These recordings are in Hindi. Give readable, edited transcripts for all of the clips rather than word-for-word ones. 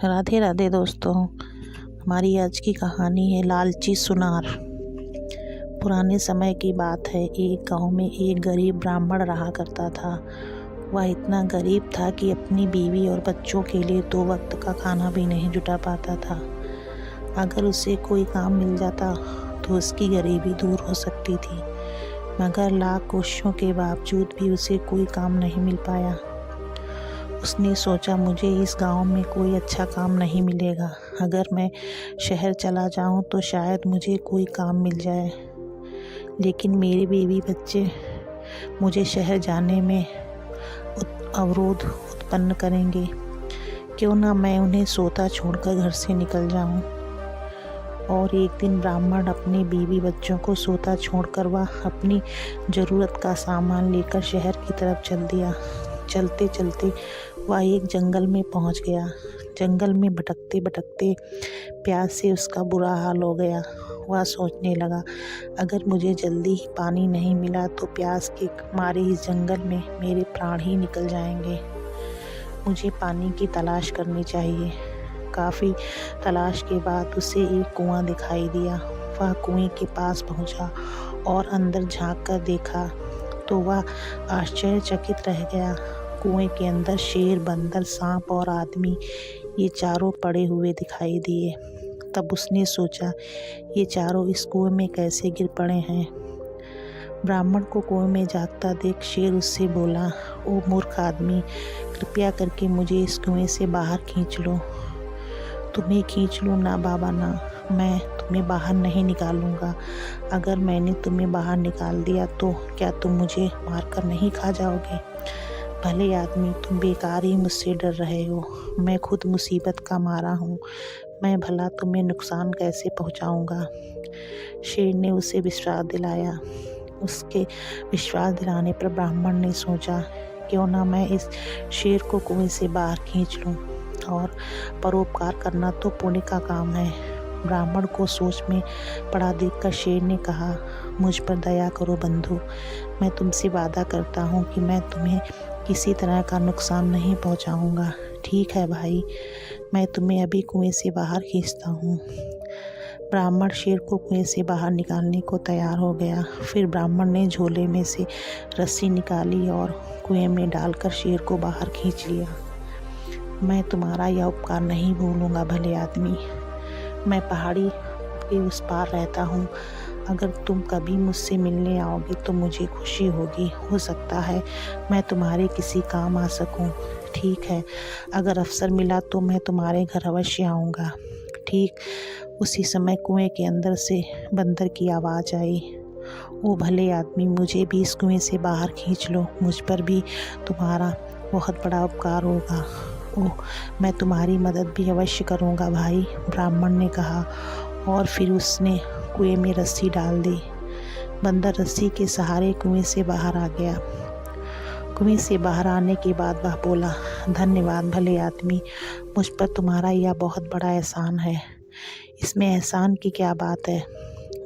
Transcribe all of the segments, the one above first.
राधे राधे दोस्तों। हमारी आज की कहानी है लालची सुनार। पुराने समय की बात है। एक गांव में एक गरीब ब्राह्मण रहा करता था। वह इतना गरीब था कि अपनी बीवी और बच्चों के लिए 2 वक्त का खाना भी नहीं जुटा पाता था। अगर उसे कोई काम मिल जाता तो उसकी गरीबी दूर हो सकती थी, मगर लाख कोशिशों के बावजूद भी उसे कोई काम नहीं मिल पाया। उसने सोचा, मुझे इस गांव में कोई अच्छा काम नहीं मिलेगा। अगर मैं शहर चला जाऊं तो शायद मुझे कोई काम मिल जाए, लेकिन मेरी बीवी बच्चे मुझे शहर जाने में अवरोध उत्पन्न करेंगे। क्यों ना मैं उन्हें सोता छोड़कर घर से निकल जाऊं। और एक दिन ब्राह्मण अपनी बीवी बच्चों को सोता छोड़कर वह अपनी ज़रूरत का सामान लेकर शहर की तरफ चल दिया। चलते चलते वह एक जंगल में पहुंच गया। जंगल में भटकते भटकते प्यास से उसका बुरा हाल हो गया। वह सोचने लगा, अगर मुझे जल्दी ही पानी नहीं मिला तो प्यास के मारे इस जंगल में मेरे प्राण ही निकल जाएंगे। मुझे पानी की तलाश करनी चाहिए। काफ़ी तलाश के बाद उसे एक कुआं दिखाई दिया। वह कुएं के पास पहुंचा और अंदर झांक कर देखा तो वह आश्चर्यचकित रह गया। कुएं के अंदर शेर, बंदर, सांप और आदमी ये चारों पड़े हुए दिखाई दिए। तब उसने सोचा, ये चारों इस कुएं में कैसे गिर पड़े हैं। ब्राह्मण को कुएं में जागता देख शेर उससे बोला, ओ मूर्ख आदमी, कृपया करके मुझे इस कुएं से बाहर खींच लो। तुम्हें खींच लूँ ना बाबा ना, मैं तुम्हें बाहर नहीं निकालूंगा। अगर मैंने तुम्हें बाहर निकाल दिया तो क्या तुम मुझे मारकर नहीं खा जाओगे? भले आदमी, तुम बेकार ही मुझसे डर रहे हो। मैं खुद मुसीबत का मारा हूँ। मैं भला तुम्हें नुकसान कैसे पहुँचाऊँगा? शेर ने उसे विश्वास दिलाया। उसके विश्वास दिलाने पर ब्राह्मण ने सोचा, क्यों ना मैं इस शेर को कुएं से बाहर खींच लूँ। और परोपकार करना तो पुण्य का काम है। ब्राह्मण को सोच में पड़ा देखकर शेर ने कहा, मुझ पर दया करो बंधु। मैं तुमसे वादा करता हूँ कि मैं तुम्हें किसी तरह का नुकसान नहीं पहुँचाऊँगा। ठीक है भाई, मैं तुम्हें अभी कुएं से बाहर खींचता हूँ। ब्राह्मण शेर को कुएं से बाहर निकालने को तैयार हो गया। फिर ब्राह्मण ने झोले में से रस्सी निकाली और कुएं में डालकर शेर को बाहर खींच लिया। मैं तुम्हारा यह उपकार नहीं भूलूंगा भले आदमी। मैं पहाड़ी के उस पार रहता हूँ। अगर तुम कभी मुझसे मिलने आओगे तो मुझे खुशी होगी। हो सकता है मैं तुम्हारे किसी काम आ सकूँ। ठीक है, अगर अवसर मिला तो मैं तुम्हारे घर अवश्य आऊँगा। ठीक उसी समय कुएं के अंदर से बंदर की आवाज़ आई, ओ भले आदमी, मुझे भी इस कुएं से बाहर खींच लो। मुझ पर भी तुम्हारा बहुत बड़ा उपकार होगा। ओह, मैं तुम्हारी मदद भी अवश्य करूँगा भाई, ब्राह्मण ने कहा। और फिर उसने कुएं में रस्सी डाल दी। बंदर रस्सी के सहारे कुएं से बाहर आ गया। कुएं से बाहर आने के बाद वह बोला, धन्यवाद भले आदमी, मुझ पर तुम्हारा यह बहुत बड़ा एहसान है। इसमें एहसान की क्या बात है?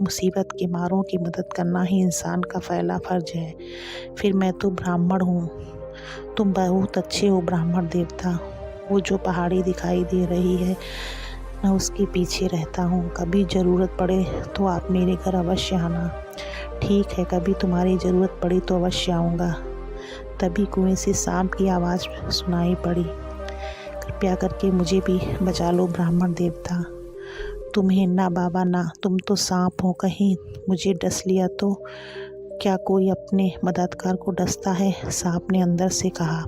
मुसीबत के मारों की मदद करना ही इंसान का पहला फर्ज है। फिर मैं तो ब्राह्मण हूँ। तुम बहुत अच्छे हो ब्राह्मण देवता। वो जो पहाड़ी दिखाई दे रही है, मैं उसके पीछे रहता हूँ। कभी ज़रूरत पड़े तो आप मेरे घर अवश्य आना। ठीक है, कभी तुम्हारी ज़रूरत पड़ी तो अवश्य आऊँगा। तभी कुएं से सांप की आवाज़ सुनाई पड़ी, कृपया करके मुझे भी बचा लो ब्राह्मण देवता। तुम्हें ना बाबा ना, तुम तो सांप हो, कहीं मुझे डस लिया तो? क्या कोई अपने मददगार को डसता है? सांप ने अंदर से कहा,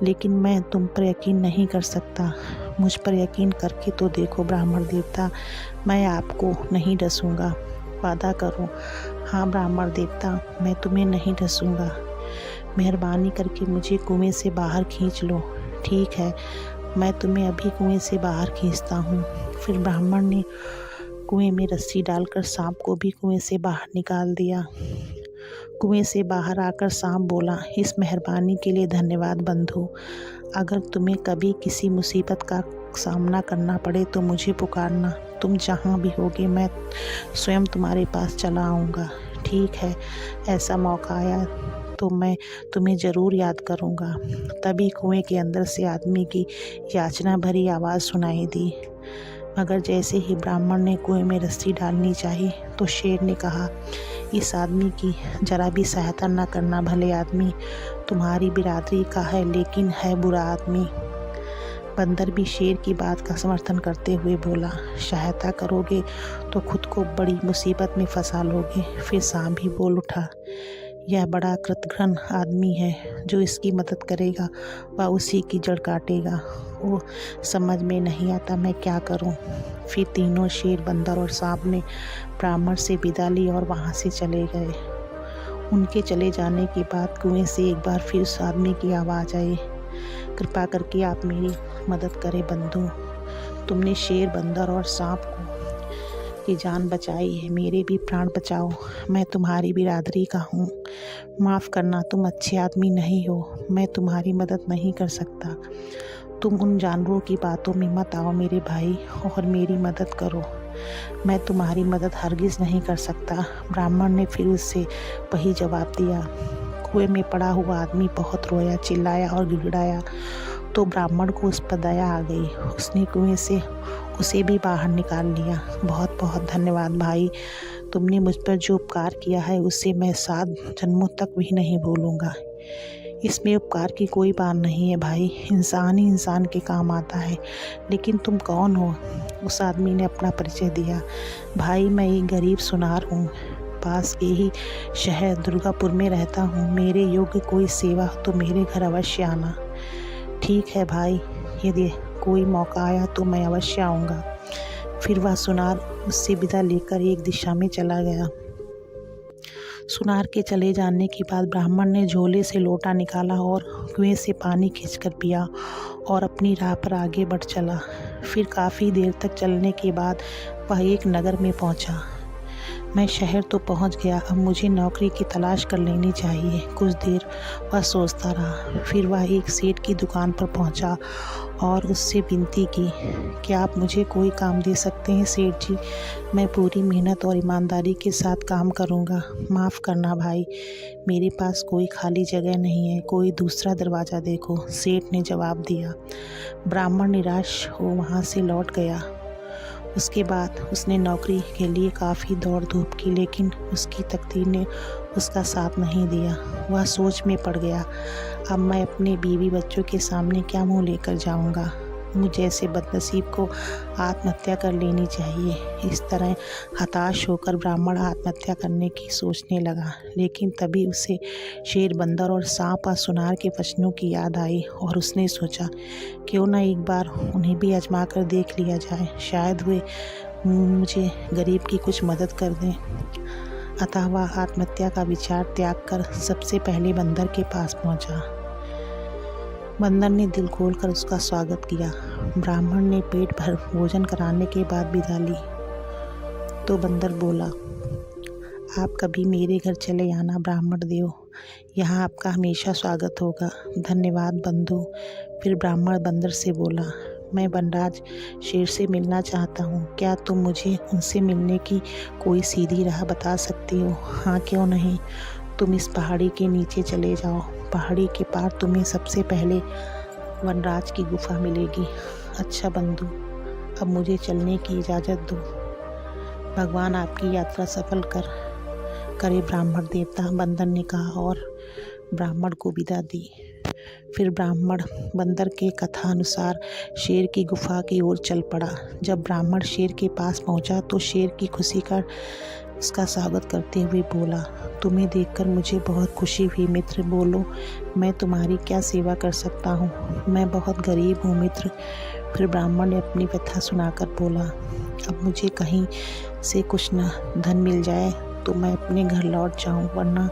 लेकिन मैं तुम पर यकीन नहीं कर सकता। मुझ पर यकीन करके तो देखो ब्राह्मण देवता, मैं आपको नहीं डसूंगा। वादा करो। हाँ ब्राह्मण देवता, मैं तुम्हें नहीं डसूंगा। मेहरबानी करके मुझे कुएं से बाहर खींच लो। ठीक है, मैं तुम्हें अभी कुएं से बाहर खींचता हूँ। फिर ब्राह्मण ने कुएं में रस्सी डालकर सांप को भी कुएं से बाहर निकाल दिया। कुएं से बाहर आकर सांप बोला, इस मेहरबानी के लिए धन्यवाद बंधु। अगर तुम्हें कभी किसी मुसीबत का सामना करना पड़े तो मुझे पुकारना। तुम जहाँ भी होगे मैं स्वयं तुम्हारे पास चला आऊँगा। ठीक है, ऐसा मौका आया तो मैं तुम्हें ज़रूर याद करूँगा। तभी कुएं के अंदर से आदमी की याचना भरी आवाज़ सुनाई दी। मगर जैसे ही ब्राह्मण ने कुएं में रस्सी डालनी चाही तो शेर ने कहा, इस आदमी की जरा भी सहायता न करना। भले आदमी तुम्हारी बिरादरी का है, लेकिन है बुरा आदमी। बंदर भी शेर की बात का समर्थन करते हुए बोला, सहायता करोगे तो खुद को बड़ी मुसीबत में फंसा लोगे। फिर सांप भी बोल उठा, यह बड़ा कृतघ्न आदमी है, जो इसकी मदद करेगा वह उसी की जड़ काटेगा। वो समझ में नहीं आता मैं क्या करूं। फिर तीनों शेर, बंदर और सांप ने ब्राह्मण से विदा ली और वहां से चले गए। उनके चले जाने के बाद कुएं से एक बार फिर उस आदमी की आवाज़ आई, कृपा करके आप मेरी मदद करें बंधु। तुमने शेर, बंदर और सांप की जान बचाई है, मेरे भी प्राण बचाओ। मैं तुम्हारी बिरादरी का हूँ, माफ़ करना, तुम अच्छे आदमी नहीं हो, मैं तुम्हारी मदद नहीं कर सकता। तुम उन जानवरों की बातों में मत आओ मेरे भाई, और मेरी मदद करो। मैं तुम्हारी मदद हरगिज़ नहीं कर सकता। ब्राह्मण ने फिर उससे वही जवाब दिया। कुएं में पड़ा हुआ आदमी बहुत रोया, चिल्लाया और गिड़गिड़ाया। तो ब्राह्मण को उस पर दया आ गई। उसने कुएं से उसे भी बाहर निकाल लिया। बहुत बहुत धन्यवाद भाई, तुमने मुझ पर जो उपकार किया है उसे मैं 7 जन्मों तक भी नहीं भूलूंगा। इसमें उपकार की कोई बात नहीं है भाई, इंसान ही इंसान के काम आता है। लेकिन तुम कौन हो? उस आदमी ने अपना परिचय दिया। भाई, मैं एक गरीब सुनार हूँ, पास के ही शहर दुर्गापुर में रहता हूँ। मेरे योग्य कोई सेवा हो तो मेरे घर अवश्य आना। ठीक है भाई, यदि कोई मौका आया तो मैं अवश्य आऊँगा। फिर वह सुनार उससे विदा लेकर एक दिशा में चला गया। सुनार के चले जाने के बाद ब्राह्मण ने झोले से लोटा निकाला और कुएं से पानी खींचकर पिया और अपनी राह पर आगे बढ़ चला। फिर काफ़ी देर तक चलने के बाद वह एक नगर में पहुंचा। मैं शहर तो पहुंच गया, अब मुझे नौकरी की तलाश कर लेनी चाहिए। कुछ देर वह सोचता रहा। फिर वह एक सेठ की दुकान पर पहुंचा और उससे विनती की, क्या आप मुझे कोई काम दे सकते हैं सेठ जी? मैं पूरी मेहनत और ईमानदारी के साथ काम करूंगा। माफ़ करना भाई, मेरे पास कोई खाली जगह नहीं है, कोई दूसरा दरवाज़ा देखो, सेठ ने जवाब दिया। ब्राह्मण निराश हो वहाँ से लौट गया। उसके बाद उसने नौकरी के लिए काफ़ी दौड़ धूप की, लेकिन उसकी तकदीर ने उसका साथ नहीं दिया। वह सोच में पड़ गया, अब मैं अपने बीवी बच्चों के सामने क्या मुंह लेकर जाऊंगा? मुझ जैसे बदनसीब को आत्महत्या कर लेनी चाहिए। इस तरह हताश होकर ब्राह्मण आत्महत्या करने की सोचने लगा। लेकिन तभी उसे शेर, बंदर और सांप और सुनार के वचनों की याद आई और उसने सोचा, क्यों ना एक बार उन्हें भी आजमा कर देख लिया जाए, शायद वे मुझे गरीब की कुछ मदद कर दें। अतः वह आत्महत्या का विचार त्याग कर सबसे पहले बंदर के पास पहुंचा। बंदर ने दिल खोलकर उसका स्वागत किया। ब्राह्मण ने पेट भर भोजन कराने के बाद विदा ली तो बंदर बोला, आप कभी मेरे घर चले आना ब्राह्मण देव, यहाँ आपका हमेशा स्वागत होगा। धन्यवाद बंधु। फिर ब्राह्मण बंदर से बोला, मैं वनराज शेर से मिलना चाहता हूँ, क्या तुम मुझे उनसे मिलने की कोई सीधी राह बता सकती हो? हाँ, क्यों नहीं। तुम इस पहाड़ी के नीचे चले जाओ, पहाड़ी के पार तुम्हें सबसे पहले वनराज की गुफा मिलेगी। अच्छा बंधु, अब मुझे चलने की इजाज़त दो। भगवान आपकी यात्रा सफल करे ब्राह्मण देवता, बंदर ने कहा और ब्राह्मण को विदा दी। फिर ब्राह्मण बंदर के कथा अनुसार शेर की गुफा की ओर चल पड़ा। जब ब्राह्मण शेर के पास पहुंचा तो शेर की खुशी का उसका स्वागत करते हुए बोला, तुम्हें देखकर मुझे बहुत खुशी हुई मित्र, बोलो मैं तुम्हारी क्या सेवा कर सकता हूँ? मैं बहुत गरीब हूँ मित्र। फिर ब्राह्मण ने अपनी व्यथा सुनाकर बोला, अब मुझे कहीं से कुछ न धन मिल जाए तो मैं अपने घर लौट जाऊँ, वरना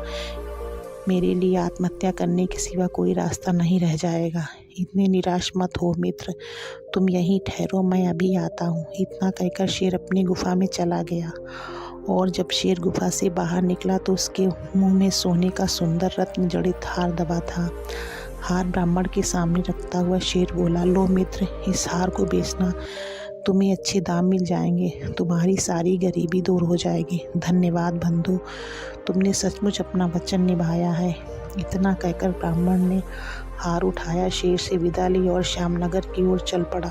मेरे लिए आत्महत्या करने के सिवा कोई रास्ता नहीं रह जाएगा। इतने निराश मत हो मित्र, तुम यहीं ठहरो, मैं अभी आता हूँ। इतना कहकर शेर अपनी गुफा में चला गया और जब शेर गुफा से बाहर निकला तो उसके मुंह में सोने का सुंदर रत्न जड़ित हार दबा था। हार ब्राह्मण के सामने रखता हुआ शेर बोला, लो मित्र, इस हार को बेचना, तुम्हें अच्छे दाम मिल जाएंगे, तुम्हारी सारी गरीबी दूर हो जाएगी। धन्यवाद बंधु, तुमने सचमुच अपना वचन निभाया है। इतना कहकर ब्राह्मण ने हार उठाया, शेर से विदा ली और श्यामनगर की ओर चल पड़ा।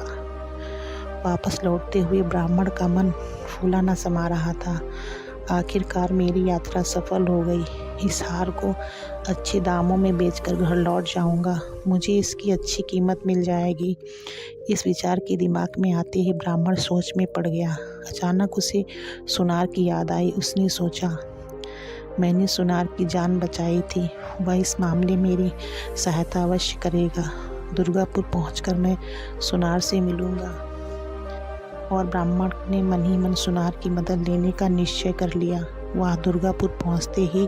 वापस लौटते हुए ब्राह्मण का मन फूला न समा रहा था। आखिरकार मेरी यात्रा सफल हो गई। इस हार को अच्छे दामों में बेचकर घर लौट जाऊंगा। मुझे इसकी अच्छी कीमत मिल जाएगी। इस विचार के दिमाग में आते ही ब्राह्मण सोच में पड़ गया। अचानक उसे सुनार की याद आई। उसने सोचा, मैंने सुनार की जान बचाई थी, वह इस मामले मेरी सहायता अवश्य करेगा। दुर्गापुर पहुंचकर मैं सुनार से मिलूंगा। और ब्राह्मण ने मन ही मन सुनार की मदद लेने का निश्चय कर लिया। वह दुर्गापुर पहुंचते ही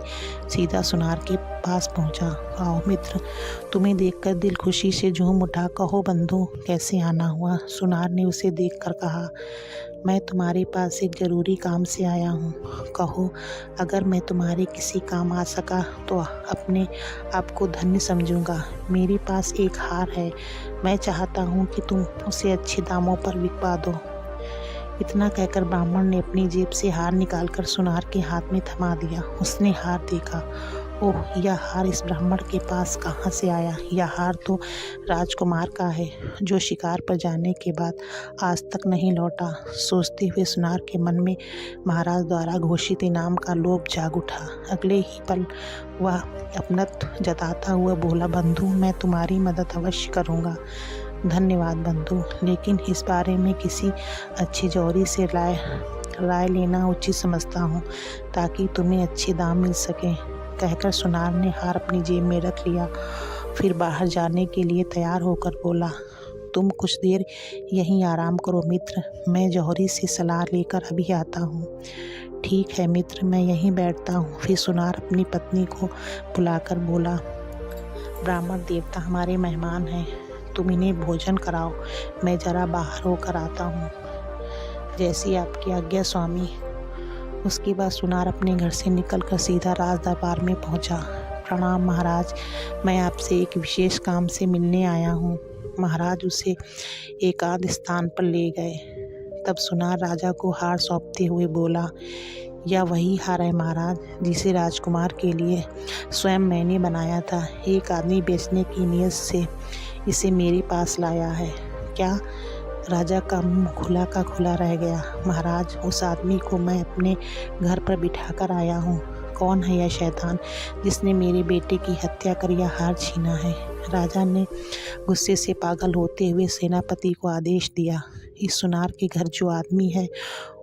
सीधा सुनार के पास पहुंचा। आओ मित्र, तुम्हें देखकर दिल खुशी से झूम उठा। कहो बंधु, कैसे आना हुआ? सुनार ने उसे देखकर कहा, मैं तुम्हारे पास एक ज़रूरी काम से आया हूँ। कहो, अगर मैं तुम्हारे किसी काम आ सका तो अपने आप को धन्य समझूंगा। मेरे पास एक हार है, मैं चाहता हूँ कि तुम उसे अच्छे दामों पर बिकवा दो। इतना कहकर ब्राह्मण ने अपनी जेब से हार निकालकर सुनार के हाथ में थमा दिया। उसने हार देखा। ओह, यह हार इस ब्राह्मण के पास कहाँ से आया? यह हार तो राजकुमार का है, जो शिकार पर जाने के बाद आज तक नहीं लौटा। सोचते हुए सुनार के मन में महाराज द्वारा घोषित इनाम का लोभ जाग उठा। अगले ही पल वह अपनत्व जताता हुआ बोला, बंधु, मैं तुम्हारी मदद अवश्य करूँगा। धन्यवाद बंधु, लेकिन इस बारे में किसी अच्छी जौहरी से राय लेना उचित समझता हूँ, ताकि तुम्हें अच्छे दाम मिल सके। कहकर सुनार ने हार अपनी जेब में रख लिया। फिर बाहर जाने के लिए तैयार होकर बोला, तुम कुछ देर यहीं आराम करो मित्र, मैं जौहरी से सलाह लेकर अभी आता हूँ। ठीक है मित्र, मैं यहीं बैठता हूँ। फिर सुनार अपनी पत्नी को बुलाकर बोला, ब्राह्मण देवता हमारे मेहमान हैं, तुम इन्हें भोजन कराओ, मैं जरा बाहर होकर आता हूँ। जैसी आपकी आज्ञा स्वामी। उसके बाद सुनार अपने घर से निकलकर सीधा राज दरबार में पहुँचा। प्रणाम महाराज, मैं आपसे एक विशेष काम से मिलने आया हूँ। महाराज उसे एकांत स्थान पर ले गए। तब सुनार राजा को हार सौंपते हुए बोला, यह वही हार है महाराज, जिसे राजकुमार के लिए स्वयं मैंने बनाया था। एक आदमी बेचने की नीयत से इसे मेरे पास लाया है। क्या? राजा का मुंह खुला का खुला रह गया। महाराज, उस आदमी को मैं अपने घर पर बिठाकर आया हूँ। कौन है यह शैतान जिसने मेरे बेटे की हत्या कर यह हार छीना है? राजा ने गुस्से से पागल होते हुए सेनापति को आदेश दिया, इस सुनार के घर जो आदमी है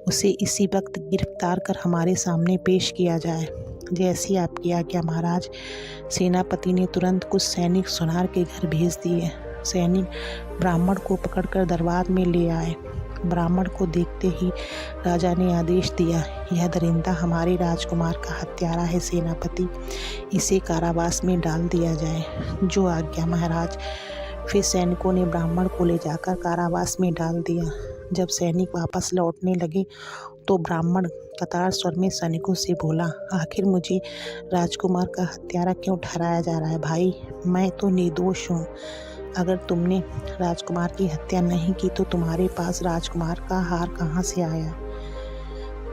उसे इसी वक्त गिरफ्तार कर हमारे सामने पेश किया जाए। जैसी आपकी आज्ञा महाराज। सेनापति ने तुरंत कुछ सैनिक सुनार के घर भेज दिए। सैनिक ब्राह्मण को पकड़कर दरबार में ले आए। ब्राह्मण को देखते ही राजा ने आदेश दिया, यह दरिंदा हमारे राजकुमार का हत्यारा है सेनापति, इसे कारावास में डाल दिया जाए। जो आज्ञा महाराज। फिर सैनिकों ने ब्राह्मण को ले जाकर कारावास में डाल दिया। जब सैनिक वापस लौटने लगे तो ब्राह्मण कतार स्वर में सैनिकों से बोला, आखिर मुझे राजकुमार का हत्यारा क्यों ठहराया जा रहा है? भाई, मैं तो निर्दोष हूँ। अगर तुमने राजकुमार की हत्या नहीं की तो तुम्हारे पास राजकुमार का हार कहाँ से आया?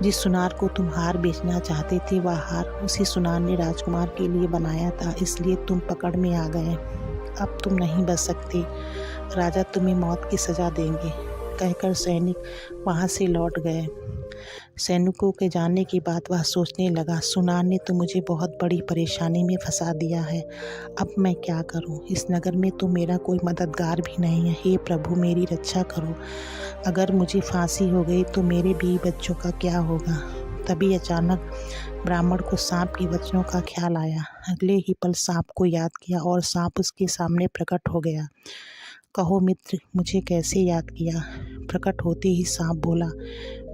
जिस सुनार को तुम हार बेचना चाहते थे वह हार उसी सुनार ने राजकुमार के लिए बनाया था, इसलिए तुम पकड़ में आ गए। अब तुम नहीं बच सकते, राजा तुम्हें मौत की सज़ा देंगे। कहकर सैनिक वहाँ से लौट गए। सैनिकों के जाने के बाद वह सोचने लगा, सुनार ने तो मुझे बहुत बड़ी परेशानी में फंसा दिया है। अब मैं क्या करूं? इस नगर में तो मेरा कोई मददगार भी नहीं है। हे प्रभु, मेरी रक्षा करो। अगर मुझे फांसी हो गई तो मेरे बीवी बच्चों का क्या होगा? तभी अचानक ब्राह्मण को सांप के बच्चों का ख्याल आया। अगले ही पल सांप को याद किया और सांप उसके सामने प्रकट हो गया। कहो मित्र, मुझे कैसे याद किया? प्रकट होते ही सांप बोला,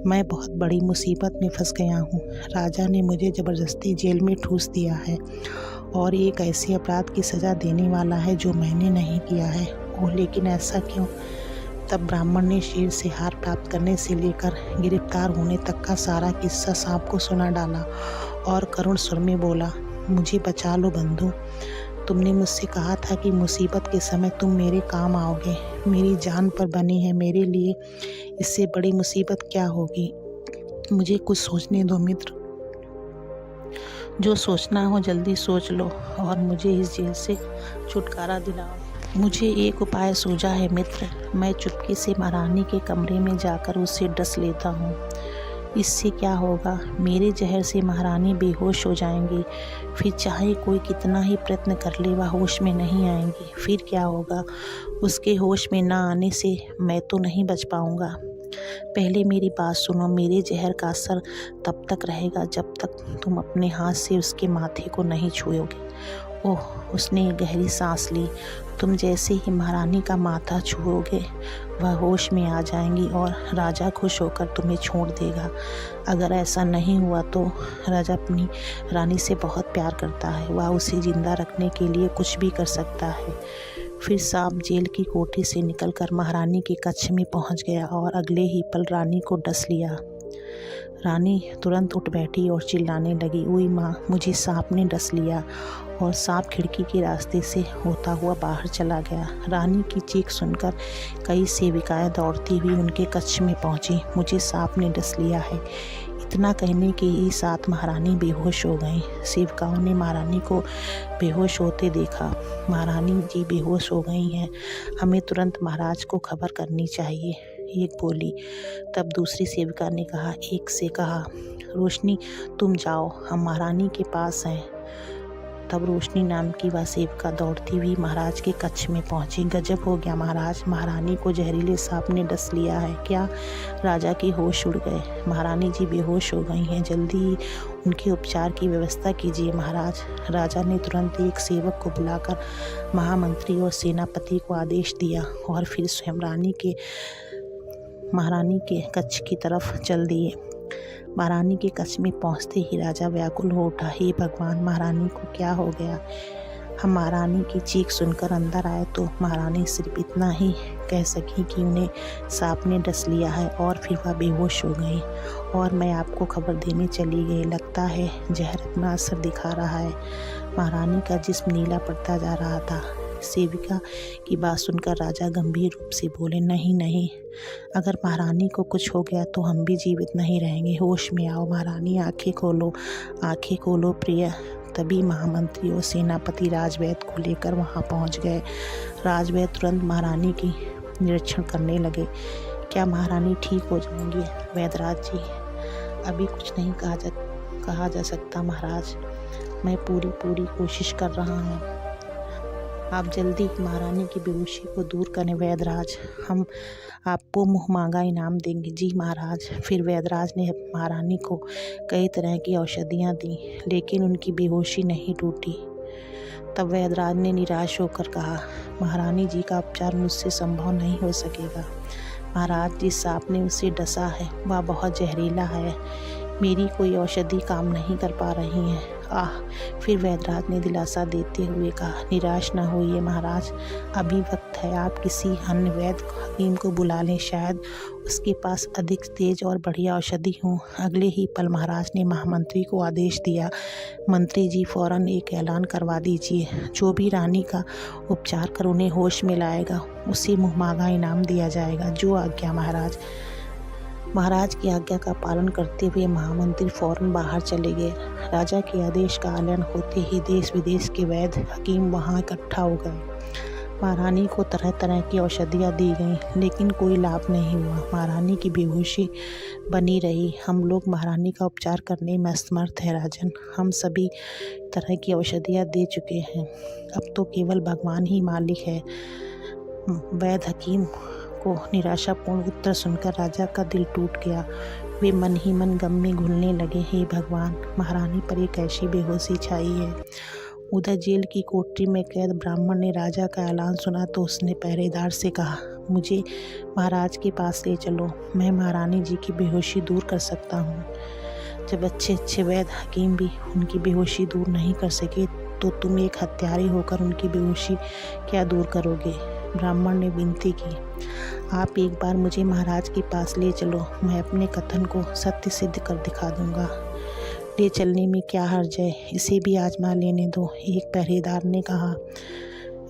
मैं बहुत बड़ी मुसीबत में फंस गया हूँ। राजा ने मुझे ज़बरदस्ती जेल में ठूस दिया है और एक ऐसे अपराध की सज़ा देने वाला है जो मैंने नहीं किया है। ओह, लेकिन ऐसा क्यों? तब ब्राह्मण ने शेर से हार प्राप्त करने से लेकर गिरफ्तार होने तक का सारा किस्सा सांप को सुना डाला और करुण स्वर में बोला, मुझे बचा लो बंधु। तुमने मुझसे कहा था कि मुसीबत के समय तुम मेरे काम आओगे। मेरी जान पर बनी है, मेरे लिए इससे बड़ी मुसीबत क्या होगी? मुझे कुछ सोचने दो मित्र। जो सोचना हो जल्दी सोच लो और मुझे इस जेल से छुटकारा दिलाओ। मुझे एक उपाय सूझा है मित्र, मैं चुपके से महारानी के कमरे में जाकर उसे डस लेता हूँ। इससे क्या होगा, मेरे जहर से महारानी बेहोश हो जाएंगी। फिर चाहे कोई कितना ही प्रयत्न कर ले वह होश में नहीं आएंगी। फिर क्या होगा, उसके होश में ना आने से मैं तो नहीं बच पाऊँगा। पहले मेरी बात सुनो, मेरे जहर का असर तब तक रहेगा जब तक तुम अपने हाथ से उसके माथे को नहीं छुओगे। ओह, उसने एक गहरी सांस ली। तुम जैसे ही महारानी का माथा छुओगे वह होश में आ जाएंगी और राजा खुश होकर तुम्हें छोड़ देगा। अगर ऐसा नहीं हुआ तो राजा अपनी रानी से बहुत प्यार करता है, वह उसे जिंदा रखने के लिए कुछ भी कर सकता है। फिर सांप जेल की कोठी से निकलकर महारानी के कक्ष में पहुंच गया और अगले ही पल रानी को डस लिया। रानी तुरंत उठ बैठी और चिल्लाने लगी, ओई माँ, मुझे सांप ने डस लिया। और सांप खिड़की के रास्ते से होता हुआ बाहर चला गया। रानी की चीख सुनकर कई सेविकाएं दौड़ती हुई उनके कक्ष में पहुंची। मुझे सांप ने डस लिया है। इतना कहने के ही साथ महारानी बेहोश हो गई। सेवकाओं ने महारानी को बेहोश होते देखा। महारानी जी बेहोश हो गई हैं, हमें तुरंत महाराज को खबर करनी चाहिए, एक बोली। तब दूसरी सेविका ने कहा, एक से कहा, रोशनी तुम जाओ, हम महारानी के पास हैं। तब रोशनी नाम की वह सेविका दौड़ती हुई महाराज के कक्ष में पहुंची। गजब हो गया महाराज, महारानी को जहरीले सांप ने डस लिया है। क्या? राजा के होश उड़ गए। महारानी जी बेहोश हो गई हैं, जल्दी ही उनके उपचार की व्यवस्था कीजिए महाराज। राजा ने तुरंत एक सेवक को बुलाकर महामंत्री और सेनापति को आदेश दिया और फिर स्वयं महारानी के कक्ष की तरफ चल दिए। महारानी के कक्ष में पहुंचते ही राजा व्याकुल हो उठा, हे भगवान, महारानी को क्या हो गया? हम महारानी की चीख सुनकर अंदर आए तो महारानी सिर्फ इतना ही कह सकी कि उन्हें सांप ने डस लिया है और फिर वह बेहोश हो गई और मैं आपको खबर देने चली गई। लगता है जहर अपना असर दिखा रहा है। महारानी का जिस्म नीला पड़ता जा रहा था। सेविका की बात सुनकर राजा गंभीर रूप से बोले, नहीं नहीं, अगर महारानी को कुछ हो गया तो हम भी जीवित नहीं रहेंगे। होश में आओ महारानी, आंखें खोलो प्रिय। तभी महामंत्री और सेनापति राजवैद को लेकर वहां पहुंच गए। राजवैद तुरंत महारानी की निरीक्षण करने लगे। क्या महारानी ठीक हो जाएंगी? वैदराज जी, अभी कुछ नहीं कहा जा सकता महाराज, मैं पूरी कोशिश कर रहा हूँ। आप जल्दी महारानी की बेहोशी को दूर करें वैदराज, हम आपको मुँह मांगा इनाम देंगे। जी महाराज। फिर वैदराज ने महारानी को कई तरह की औषधियाँ दी लेकिन उनकी बेहोशी नहीं टूटी। तब वैदराज ने निराश होकर कहा, महारानी जी का उपचार मुझसे संभव नहीं हो सकेगा। महाराज, जिस सांप ने उसे डसा है वह बहुत जहरीला है, मेरी कोई औषधि काम नहीं कर पा रही है। फिर वैदराज ने दिलासा देते हुए कहा, निराश न होइए महाराज, अभी वक्त है, आप किसी अन्य वैद्य हकीम को बुला लें, शायद उसके पास अधिक तेज और बढ़िया औषधि हो। अगले ही पल महाराज ने महामंत्री को आदेश दिया, मंत्री जी फौरन एक ऐलान करवा दीजिए, जो भी रानी का उपचार कर उन्हें होश में लाएगा उसे मुँहमांगा इनाम दिया जाएगा। जो आज्ञा महाराज। महाराज की आज्ञा का पालन करते हुए महामंत्री फौरन बाहर चले गए। राजा के आदेश का ऐलान होते ही देश विदेश के वैद्य हकीम वहां इकट्ठा हो गए। महारानी को तरह तरह की औषधियाँ दी गईं लेकिन कोई लाभ नहीं हुआ। महारानी की बेहोशी बनी रही। हम लोग महारानी का उपचार करने में असमर्थ हैं राजन, हम सभी तरह की औषधियाँ दे चुके हैं, अब तो केवल भगवान ही मालिक है। वैद्य हकीम को निराशापूर्ण उत्तर सुनकर राजा का दिल टूट गया। वे मन ही मन गम में घुलने लगे। हे भगवान, महारानी पर एक ऐसी बेहोशी छाई है। उधर जेल की कोठरी में कैद ब्राह्मण ने राजा का ऐलान सुना तो उसने पहरेदार से कहा, मुझे महाराज के पास ले चलो, मैं महारानी जी की बेहोशी दूर कर सकता हूँ। जब अच्छे वैद्य हकीम भी उनकी बेहोशी दूर नहीं कर सके तो तुम एक हत्यारे होकर उनकी बेहोशी क्या दूर करोगे? ब्राह्मण ने विनती की, आप एक बार मुझे महाराज के पास ले चलो, मैं अपने कथन को सत्य सिद्ध कर दिखा दूंगा। ले चलने में क्या हर्ज है, इसे भी आजमा लेने दो, एक पहरेदार ने कहा।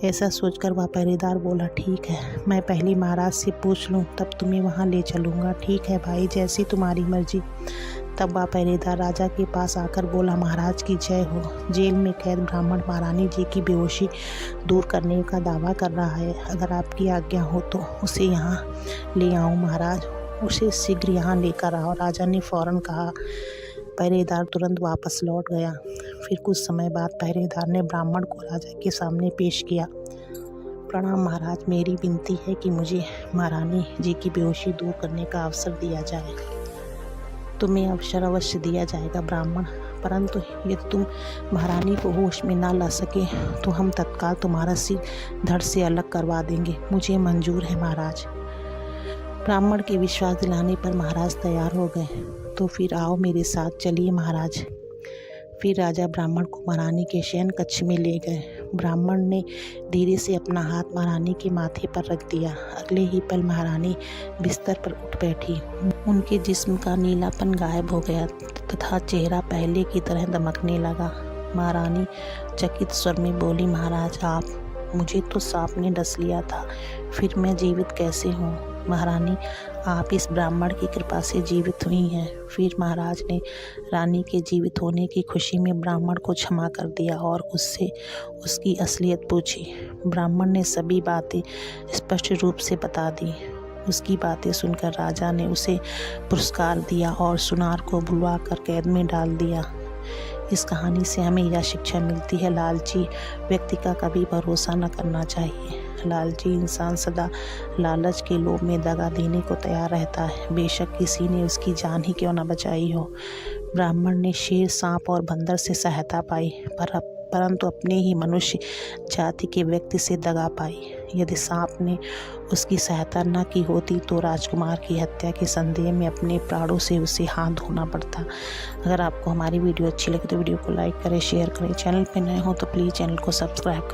ऐसा सोचकर वह पहरेदार बोला, ठीक है, मैं पहले महाराज से पूछ लूँ, तब तुम्हें वहाँ ले चलूँगा। ठीक है भाई, जैसी तुम्हारी मर्जी। तब वह पहरेदार राजा के पास आकर बोला, महाराज की जय हो। जेल में कैद ब्राह्मण महारानी जी की बेहोशी दूर करने का दावा कर रहा है। अगर आपकी आज्ञा हो तो उसे यहाँ ले आऊँ महाराज। उसे शीघ्र यहाँ लेकर आओ। राजा ने फौरन कहा। पहरेदार तुरंत वापस लौट गया। फिर कुछ समय बाद पहरेदार ने ब्राह्मण को राजा के सामने पेश किया। प्रणाम महाराज, मेरी विनती है कि मुझे महारानी जी की बेहोशी दूर करने का अवसर दिया जाए। तुम्हें अवसर अवश्य दिया जाएगा ब्राह्मण, परंतु यदि तुम महारानी को होश में ना ला सके तो हम तत्काल तुम्हारा सिर धड़ से अलग करवा देंगे। मुझे मंजूर है महाराज। ब्राह्मण के विश्वास दिलाने पर महाराज तैयार हो गए। तो फिर आओ मेरे साथ, चलिए महाराज। फिर राजा ब्राह्मण को महारानी के शयन कक्ष में ले गए। ब्राह्मण ने धीरे से अपना हाथ महारानी के माथे पर रख दिया। अगले ही पल महारानी बिस्तर पर उठ बैठी। उनके जिस्म का नीलापन गायब हो गया तथा चेहरा पहले की तरह दमकने लगा। महारानी चकित स्वर में बोली, महाराज आप, मुझे तो सांप ने डस लिया था, फिर मैं जीवित कैसे हूँ? महारानी, आप इस ब्राह्मण की कृपा से जीवित हुई हैं। फिर महाराज ने रानी के जीवित होने की खुशी में ब्राह्मण को क्षमा कर दिया और उससे उसकी असलियत पूछी। ब्राह्मण ने सभी बातें स्पष्ट रूप से बता दी। उसकी बातें सुनकर राजा ने उसे पुरस्कार दिया और सुनार को बुलवाकर कैद में डाल दिया। इस कहानी से हमें यह शिक्षा मिलती है, लालची व्यक्ति का कभी भरोसा न करना चाहिए। लालची इंसान सदा लालच के लोभ में दगा देने को तैयार रहता है, बेशक किसी ने उसकी जान ही क्यों न बचाई हो। ब्राह्मण ने शेर, सांप और बंदर से सहायता पाई, परंतु अपने ही मनुष्य जाति के व्यक्ति से दगा पाई। यदि सांप ने उसकी सहायता न की होती तो राजकुमार की हत्या के संदेह में अपने प्राणों से उसे हाथ धोना पड़ता। अगर आपको हमारी वीडियो अच्छी लगी तो वीडियो को लाइक करें, शेयर करें। चैनल पर नए हो तो प्लीज़ चैनल को सब्सक्राइब करें।